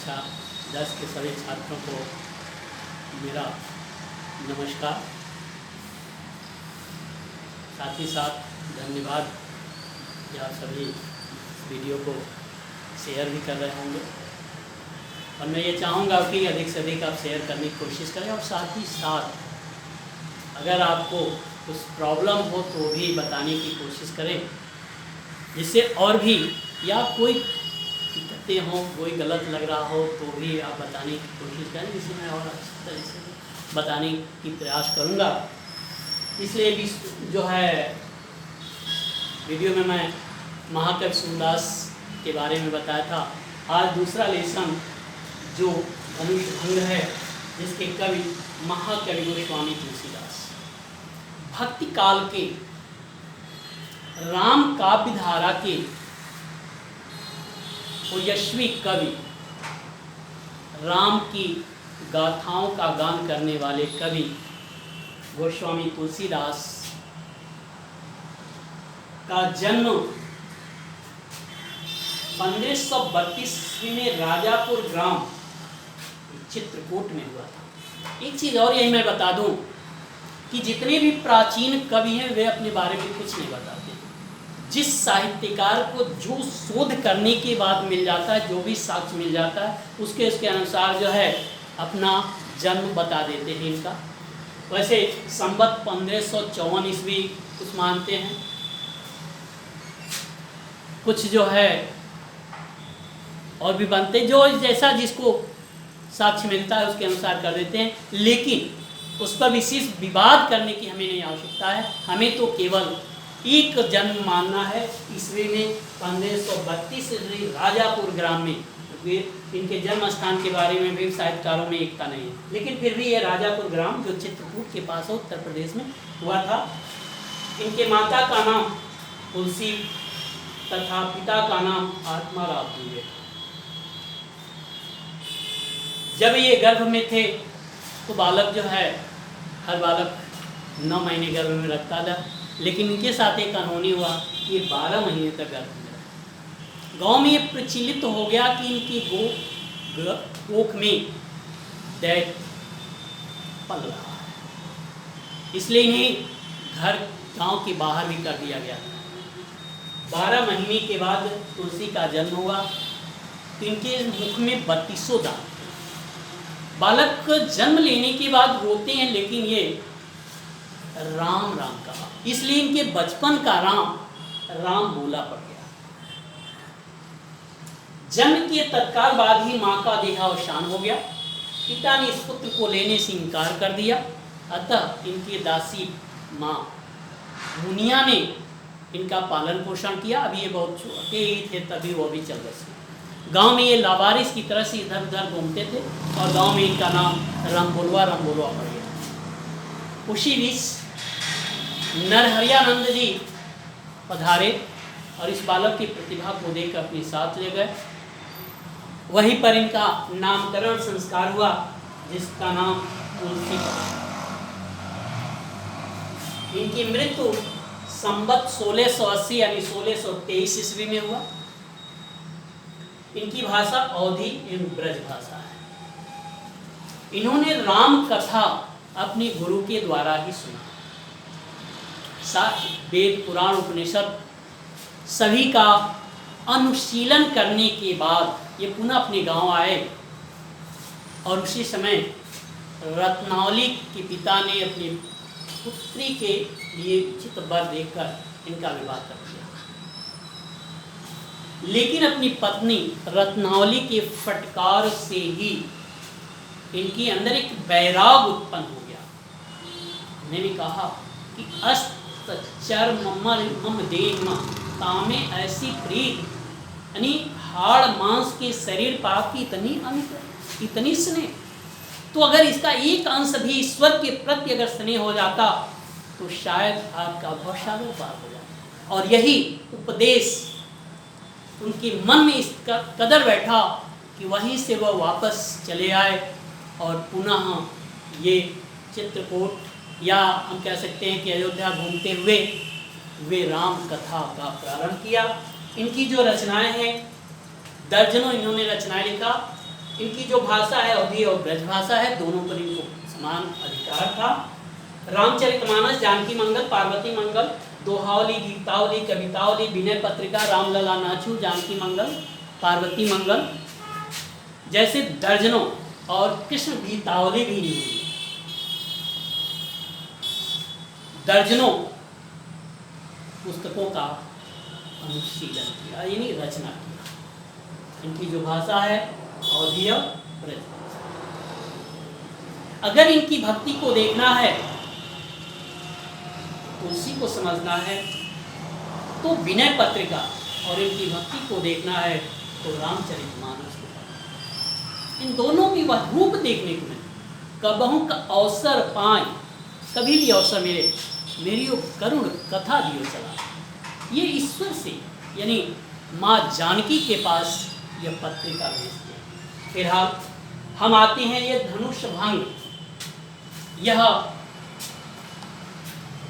कक्षा 10 के सभी छात्रों को मेरा नमस्कार। साथ ही साथ धन्यवाद कि आप सभी वीडियो को शेयर भी कर रहे होंगे, और मैं ये चाहूँगा कि अधिक से अधिक आप शेयर करने की कोशिश करें। और साथ ही साथ अगर आपको कुछ प्रॉब्लम हो तो भी बताने की कोशिश करें, जिससे और भी, या कोई दिक्कतें हों, कोई गलत लग रहा हो तो भी आप बताने की कोशिश करें, जिससे मैं और अच्छी तरह से बताने की प्रयास करूँगा। इसलिए भी जो है वीडियो में मैं महाकवि सूरदास के बारे में बताया था। आज दूसरा लेसन जो अनुष्ठंग है, जिसके कवि महाकवि गोस्वामी तुलसीदास, भक्ति काल के राम काव्य धारा के यशस्वी कवि, राम की गाथाओं का गान करने वाले कवि गोस्वामी तुलसीदास का जन्म 1532 में राजापुर ग्राम चित्रकूट में हुआ था। एक चीज़ और यही मैं बता दूं कि जितने भी प्राचीन कवि हैं वे अपने बारे में कुछ नहीं बताते। जिस साहित्यकार को जो शोध करने के बाद मिल जाता है, जो भी साक्ष्य मिल जाता है, उसके अनुसार जो है अपना जन्म बता देते हैं इनका। वैसे संवत 1554 ईस्वी कुछ मानते हैं, कुछ जो है और भी बनते, जो जैसा जिसको साक्ष्य मिलता है उसके अनुसार कर देते हैं। लेकिन उस पर विशेष विवाद करने की हमें नहीं आवश्यकता है। हमें तो केवल एक जन्म मानना है ईस्वी में 1532 ईस्वी राजापुर ग्राम में। इनके जन्म स्थान के बारे में भी साहित्यकारों में एकता नहीं है, लेकिन फिर भी ये राजापुर ग्राम जो चित्रकूट के पास है उत्तर प्रदेश में हुआ था। इनके माता का नाम तुलसी तथा पिता का नाम आत्माराव दुबे। जब ये गर्भ में थे तो बालक जो है, हर बालक 9 महीने गर्भ में रखता था, लेकिन इनके साथ एक अनहोनी हुआ, ये 12 महीने तक गर्भ में रहे। गाँव में ये प्रचलित हो गया कि इनकी कोख में दैत पल रहा है, इसलिए इन्हें घर गांव के बाहर भी कर दिया गया। 12 महीने के बाद तुलसी का जन्म हुआ तो इनके मुख में 32 दांत थे। बालक जन्म लेने के बाद रोते हैं, लेकिन ये राम राम कहा, इसलिए इनके बचपन का राम बोला पड़ गया। जन्म के तत्काल बाद ही मां का देहावसान हो गया। पिता ने इस पुत्र को लेने से इनकार कर दिया, अतः इनकी दासी मां मुनिया ने इनका पालन पोषण किया। अभी ये बहुत छोटे ही थे तभी वो भी चल रहे। गांव में ये लावारिस की तरह से इधर उधर घूमते थे और गांव में इनका नाम रामबोलवा पड़ गया। उसी बीच नरहरियानंद जी पधारे और इस बालक की प्रतिभा को देखकर अपने साथ ले गए। वहीं पर इनका नामकरण संस्कार हुआ, जिसका नाम तुलसी पड़ा। इनकी मृत्यु संवत 1680 यानी 1623 ईस्वी में हुआ। इनकी भाषा अवधी एवं ब्रज भाषा है। इन्होंने राम कथा अपने गुरु के द्वारा ही सुना। वेद पुराण उपनिषद सभी का अनुशीलन करने के बाद ये पुनः अपने गांव आए, और उसी समय रत्नावली के पिता ने अपनी पुत्री के लिए उचित वर देकर इनका विवाह कर दिया। लेकिन अपनी पत्नी रत्नावली के फटकार से ही इनके अंदर एक वैराग उत्पन्न हो गया। उन्होंने कहा कि अस्त चर मम देह तामे ऐसी प्रीत, यानी हाड़ मांस के शरीर पाप की इतनी स्नेह, तो अगर इसका एक अंश भी ईश्वर के प्रति अगर स्नेह हो जाता तो शायद आपका भवसागर पार हो जाता। और यही उपदेश उनके मन में इसका कदर बैठा कि वहीं से वह वापस चले आए और पुनः ये चित्रकूट, या हम कह सकते हैं कि अयोध्या घूमते हुए वे राम कथा का प्रारंभ किया। इनकी जो रचनाएं हैं, दर्जनों इन्होंने रचनाएं लिखा। इनकी जो भाषा है अवधी और ब्रज भाषा है, दोनों पर इनको समान अधिकार था। रामचरितमानस, जानकी मंगल, पार्वती मंगल, दोहावली, गीतावली, कवितावली, विनय पत्रिका, रामलला नाचू, जानकी मंगल, पार्वती मंगल जैसे दर्जनों और कृष्ण गीतावली भी नहीं हुई, दर्जनों पुस्तकों का अनुशीलन किया, यानी रचना किया। इनकी जो भाषा है अवधीय ब्रज भाषा। अगर इनकी भक्ति को देखना है, तुलसी को समझना है, तो विनय पत्रिका, और इनकी भक्ति को देखना है तो रामचरितमानस को। इन दोनों में वह रूप देखने को मिले। कबहू का अवसर पाए, कभी भी अवसर मिले, मेरी वो करुण कथा दियो चला। ये ईश्वर से यानी माँ जानकी के पास यह पत्रिका भेजते। फिलहाल हम आते हैं ये धनुष भंग। यह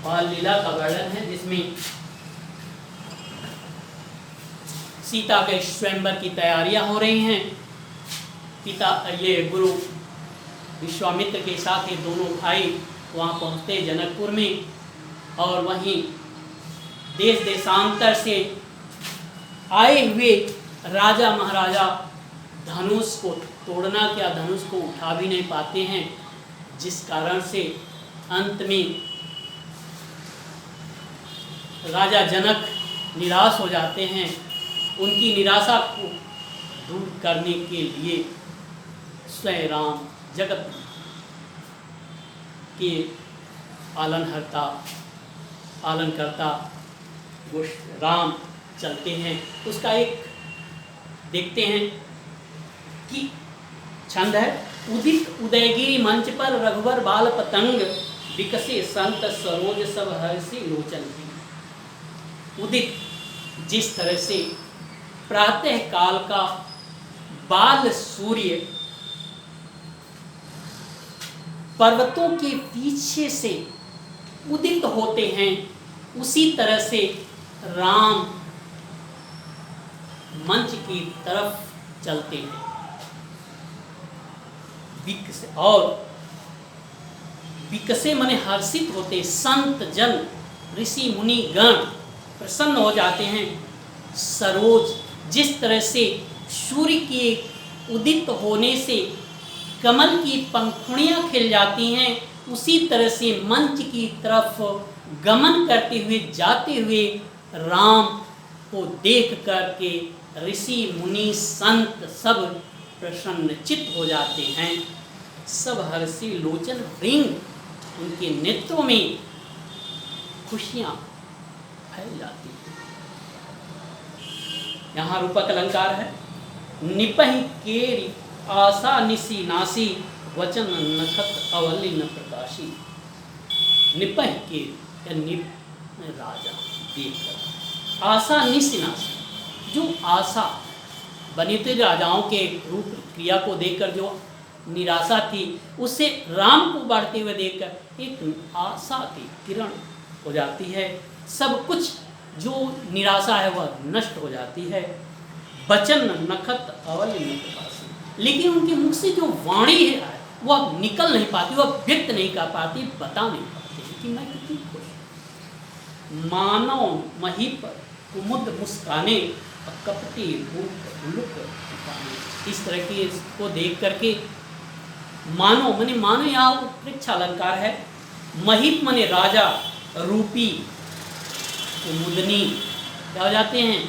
बाल लीला का वर्णन है जिसमें सीता के स्वयंवर की तैयारियां हो रही हैं। पिता ये गुरु विश्वामित्र के साथ ये दोनों भाई वहाँ पहुँचते जनकपुर में, और वहीं देश देशांतर से आए हुए राजा महाराजा धनुष को तोड़ना क्या, धनुष को उठा भी नहीं पाते हैं, जिस कारण से अंत में राजा जनक निराश हो जाते हैं। उनकी निराशा को दूर करने के लिए स्वयं राम जगत के पालनहर्ता पालनकर्ता राम चलते हैं। उसका एक देखते हैं कि छंद है, उदित उदयगिरी मंच पर रघुवर बाल पतंग, विकसे संत सरोज सब हर्षि लोचन की। उदित जिस तरह से प्रातः काल का बाल सूर्य पर्वतों के पीछे से उदित होते हैं, उसी तरह से राम मंच की तरफ चलते हैं। और विकसे माने हर्षित होते, संत जन ऋषि मुनि गण प्रसन्न हो जाते हैं। सरोज जिस तरह से सूर्य के उदित होने से कमल की पंखुड़ियां खिल जाती हैं, उसी तरह से मंच की तरफ गमन करते हुए जाते हुए राम को देख करके ऋषि मुनि संत सब प्रसन्नचित हो जाते हैं। सब हर्षि लोचन रिंग, उनके नेत्रों में खुशियां फैल जाती हैं। यहाँ रूपक अलंकार है, निपहि केरी आशा निसी नासी, वचन नखत अवली न प्रकाशी। निपह के या निप राजा देखकर आशा निसी नासी, जो आशा बनी थी राजाओं के रूप क्रिया को देखकर जो निराशा थी, उससे राम को बढ़ते हुए देखकर एक आशा की किरण हो जाती है। सब कुछ जो निराशा है वह नष्ट हो जाती है। बचन नखत अवल न प्रकाशी, लेकिन उनके मुख से जो वाणी है वह निकल नहीं पाती, वह व्यक्त नहीं कर पाती, बता नहीं पाती कि मैं कितनी खुश। मानव मही पर कुमुद मुस्काने, कपटी रूप लुक दिखाने। इस तरह के इसको देख करके मानो माने मानो यहाँ उत्प्रेक्ष अलंकार है। महिप माने राजा, रूपी कुमुदनी क्या हो जाते हैं,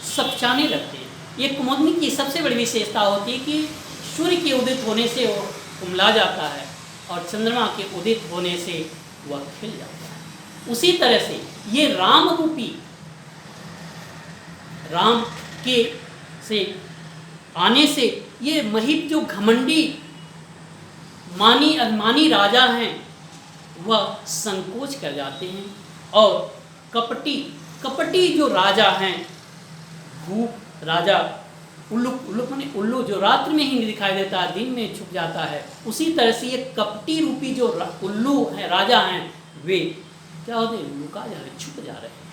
सपचाने लगते हैं। ये कुमुदनी की सबसे बड़ी विशेषता होती है कि सूर्य के उदित होने से वो कुमला जाता है और चंद्रमा के उदित होने से वह खिल जाता है। उसी तरह से ये राम रूपी, राम के से आने से ये महिप जो घमंडी मानी अभिमानी राजा हैं वह संकोच कर जाते हैं। और कपटी जो राजा हैं, भूप राजा, उल्लू माने उल्लू जो रात्रि में ही दिखाई देता है, दिन में छुप जाता है, उसी तरह से ये कपटी रूपी जो उल्लू है राजा हैं, वे क्या होते हैं, लुका जा रहे, छुप जा रहे हैं।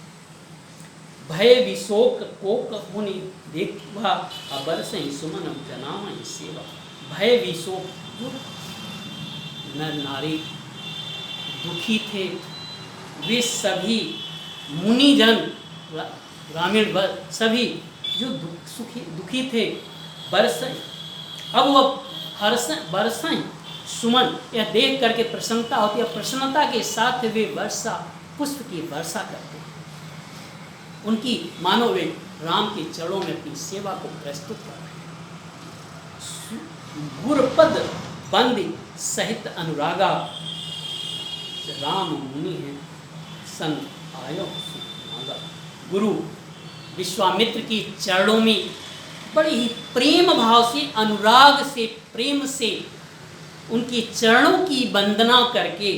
भय विशोक कोक मुनि देखा अबर से सुमन जनाम सेवा। भय विशोक, नर नारी दुखी थे, वे सभी मुनिजन ग्रामीण सभी जो दुखी थे बरसें, अब वह बरसें सुमन, यह देख करके प्रसन्नता होती है, प्रसन्नता के साथ वे वर्षा पुष्प की वर्षा करते हैं। उनकी मानो वे राम के चरणों में अपनी सेवा को प्रस्तुत कर रहे हैं। गुरुपद बंदी सहित अनुरागा, राम मुनि हैं सन आयो सुनागा। गुरु विश्वामित्र की चरणों में बड़े ही प्रेम भाव से, अनुराग से, प्रेम से उनके चरणों की वंदना करके,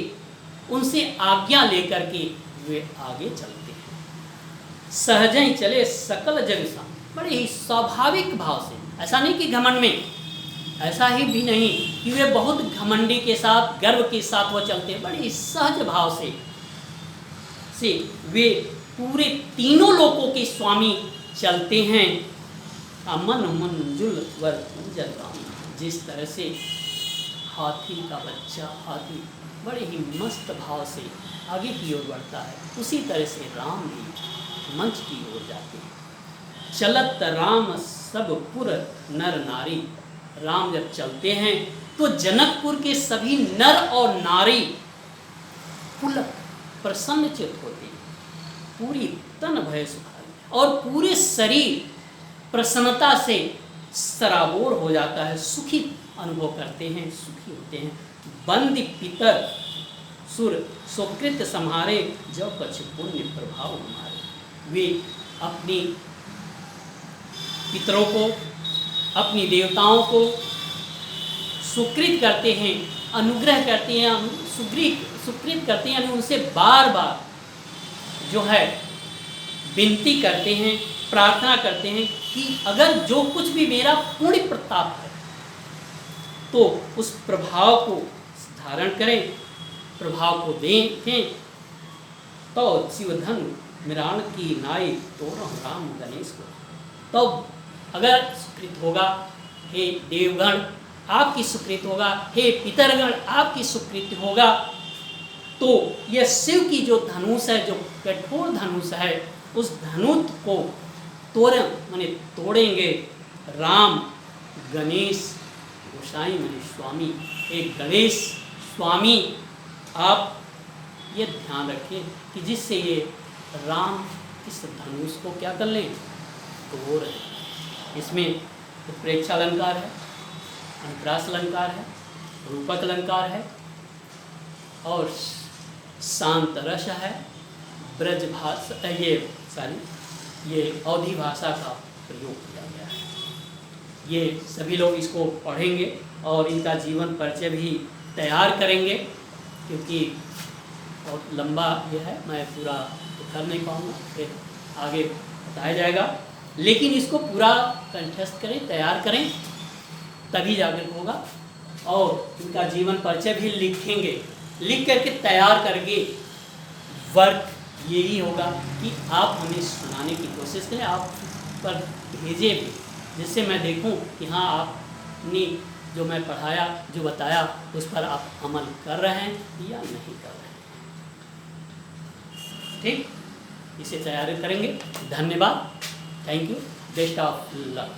उनसे आज्ञा लेकर के वे आगे चलते हैं। सहज ही चले सकल जग सा, बड़े ही स्वाभाविक भाव से, ऐसा नहीं कि घमंड में, ऐसा ही भी नहीं कि वे बहुत घमंडी के साथ, गर्व के साथ वो चलते हैं, बड़े ही सहज भाव से वे पूरे तीनों लोकों के स्वामी चलते हैं। अमन मंजुल वर पूजल राम, जिस तरह से हाथी का बच्चा, हाथी बड़े ही मस्त भाव से आगे की ओर बढ़ता है, उसी तरह से राम भी मंच की ओर जाते हैं। चलत राम सब पुर नर नारी, राम जब चलते हैं तो जनकपुर के सभी नर और नारी पुलक प्रसन्नचित होते हैं, पूरी तन भय सुखाई और पूरे शरीर प्रसन्नता से सराबोर हो जाता है, सुखी अनुभव करते हैं, सुखी होते हैं। बंदी पितर सुर सुकृत सम्हारे, जो कछ पुण्य प्रभाव हमारे। वे अपनी पितरों को, अपनी देवताओं को सुकृत करते हैं, अनुग्रह करते हैं, सुकृत करते हैं, उनसे बार बार जो है विनती करते हैं, प्रार्थना करते हैं कि अगर जो कुछ भी मेरा पुण्य प्रताप है तो उस प्रभाव को धारण करें, प्रभाव को देखें। तो शिवधन मिराण की नाई तोरण राम गणेश को, तो अगर सुकृत होगा, हे देवगण आपकी सुकृत होगा, हे पितरगण आपकी सुकृत होगा, तो यह शिव की जो धनुष है, जो कठोर धनुष है, उस धनुष को तोरण माने तोड़ेंगे। राम गणेश गोसाई माने स्वामी, एक गणेश स्वामी आप ये ध्यान रखें कि जिससे ये राम इस धनुष को क्या कर लें, तोड़ लें। इसमें उत्प्रेक्षा अलंकार है, अनुप्रास अलंकार है, रूपक अलंकार है और शांत रस है, ब्रज भाषा, ये अवधी भाषा का प्रयोग किया गया है। ये सभी लोग इसको पढ़ेंगे और इनका जीवन परिचय भी तैयार करेंगे, क्योंकि बहुत लंबा ये है, मैं पूरा कर नहीं पाऊँगा, फिर आगे बताया जाएगा। लेकिन इसको पूरा कंठस्थ करें, तैयार करें, तभी जाकर होगा। और इनका जीवन परिचय भी लिखेंगे, लिख करके तैयार करके वर्क यही होगा कि आप हमें सुनाने की कोशिश करें, आप पर भेजे भी, जिससे मैं देखूं कि हाँ आपने जो मैं पढ़ाया, जो बताया, उस पर आप अमल कर रहे हैं या नहीं कर रहे हैं। ठीक, इसे तैयारी करेंगे। धन्यवाद, thank you, best of luck.